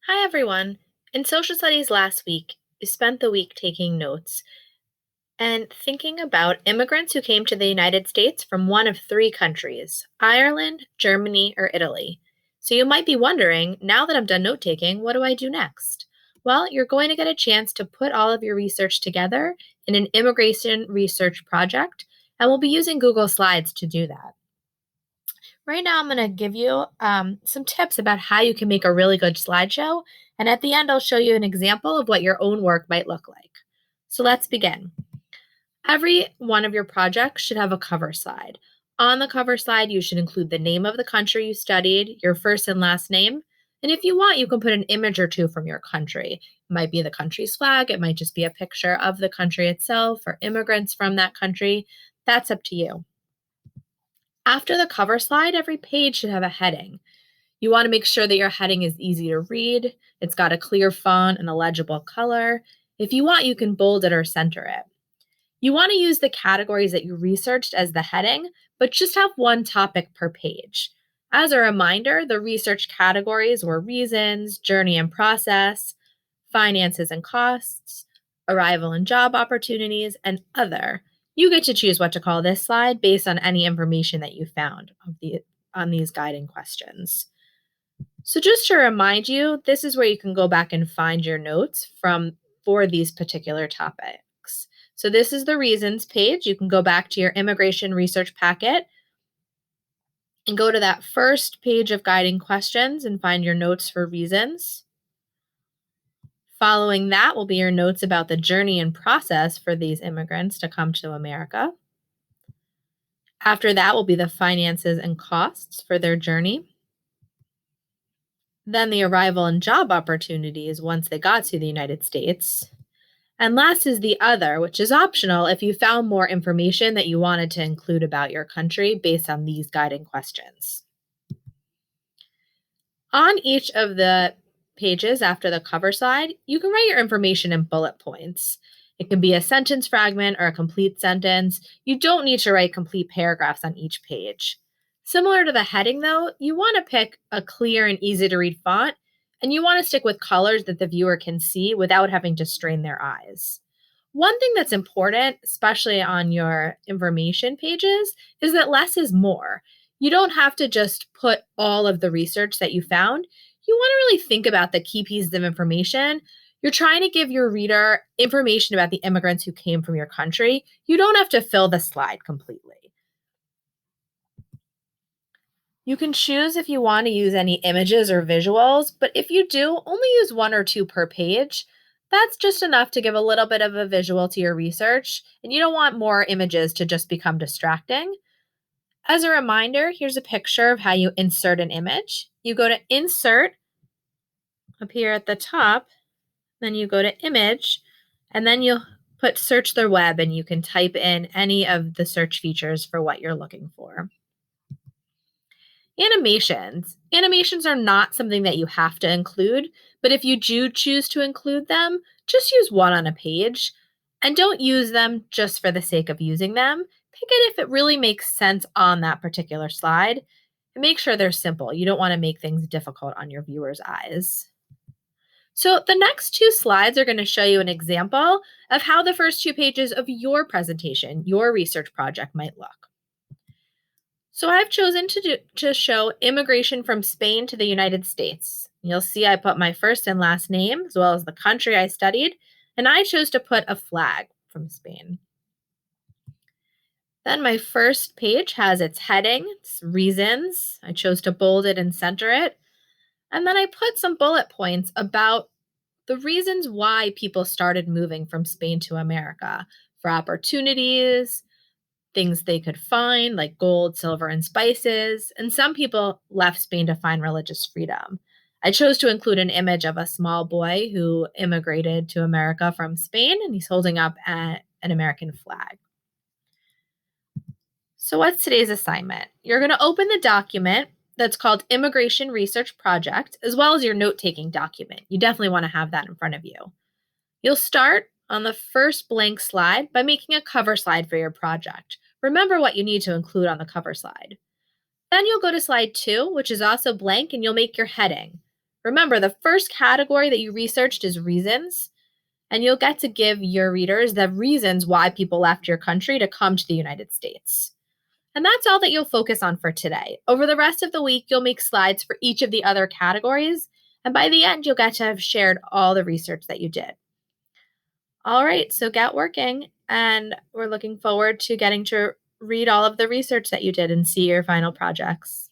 Hi, everyone. In social studies last week, we spent the week taking notes and thinking about immigrants who came to the United States from one of three countries: Ireland, Germany, or Italy. So you might be wondering, now that I'm done note taking, what do I do next? Well, you're going to get a chance to put all of your research together in an immigration research project, and we'll be using Google Slides to do that. Right now, I'm going to give you some tips about how you can make a really good slideshow. And at the end, I'll show you an example of what your own work might look like. So let's begin. Every one of your projects should have a cover slide. On the cover slide, you should include the name of the country you studied, your first and last name, and if you want, you can put an image or two from your country. It might be the country's flag, it might just be a picture of the country itself or immigrants from that country. That's up to you. After the cover slide, every page should have a heading. You want to make sure that your heading is easy to read, it's got a clear font and a legible color. If you want, you can bold it or center it. You want to use the categories that you researched as the heading, but just have one topic per page. As a reminder, the research categories were reasons, journey and process, finances and costs, arrival and job opportunities, and other. You get to choose what to call this slide based on any information that you found on these guiding questions. So just to remind you, this is where you can go back and find your notes for these particular topics. So this is the reasons page. You can go back to your immigration research packet and go to that first page of guiding questions and find your notes for reasons. Following that will be your notes about the journey and process for these immigrants to come to America. After that will be the finances and costs for their journey. Then the arrival and job opportunities once they got to the United States. And last is the other, which is optional if you found more information that you wanted to include about your country based on these guiding questions. On each of the pages after the cover slide, you can write your information in bullet points. It can be a sentence fragment or a complete sentence. You don't need to write complete paragraphs on each page. Similar to the heading, though, you want to pick a clear and easy to read font, and you want to stick with colors that the viewer can see without having to strain their eyes. One thing that's important, especially on your information pages, is that less is more. You don't have to just put all of the research that you found. You want to really think about the key pieces of information. You're trying to give your reader information about the immigrants who came from your country. You don't have to fill the slide completely. You can choose if you want to use any images or visuals, but if you do, only use one or two per page. That's just enough to give a little bit of a visual to your research, and you don't want more images to just become distracting. As a reminder, here's a picture of how you insert an image. You go to Insert up here at the top, then you go to Image, and then you'll put Search the Web, and you can type in any of the search features for what you're looking for. Animations. Animations are not something that you have to include, but if you do choose to include them, just use one on a page. And don't use them just for the sake of using them. Pick it if it really makes sense on that particular slide. And make sure they're simple. You don't want to make things difficult on your viewers' eyes. So the next two slides are going to show you an example of how the first two pages of your presentation, your research project might look. So I've chosen to show immigration from Spain to the United States. You'll see I put my first and last name as well as the country I studied, and I chose to put a flag from Spain. Then my first page has its heading, its reasons. I chose to bold it and center it. And then I put some bullet points about the reasons why people started moving from Spain to America for opportunities, things they could find like gold, silver, and spices, and some people left Spain to find religious freedom. I chose to include an image of a small boy who immigrated to America from Spain, and he's holding up an American flag. So, what's today's assignment? You're going to open the document that's called Immigration Research Project, as well as your note taking document. You definitely want to have that in front of you. You'll start on the first blank slide by making a cover slide for your project. Remember what you need to include on the cover slide. Then you'll go to slide 2, which is also blank, and you'll make your heading. Remember, the first category that you researched is reasons, and you'll get to give your readers the reasons why people left your country to come to the United States. And that's all that you'll focus on for today. Over the rest of the week, you'll make slides for each of the other categories, and by the end, you'll get to have shared all the research that you did. All right, so get working, and we're looking forward to getting to read all of the research that you did and see your final projects.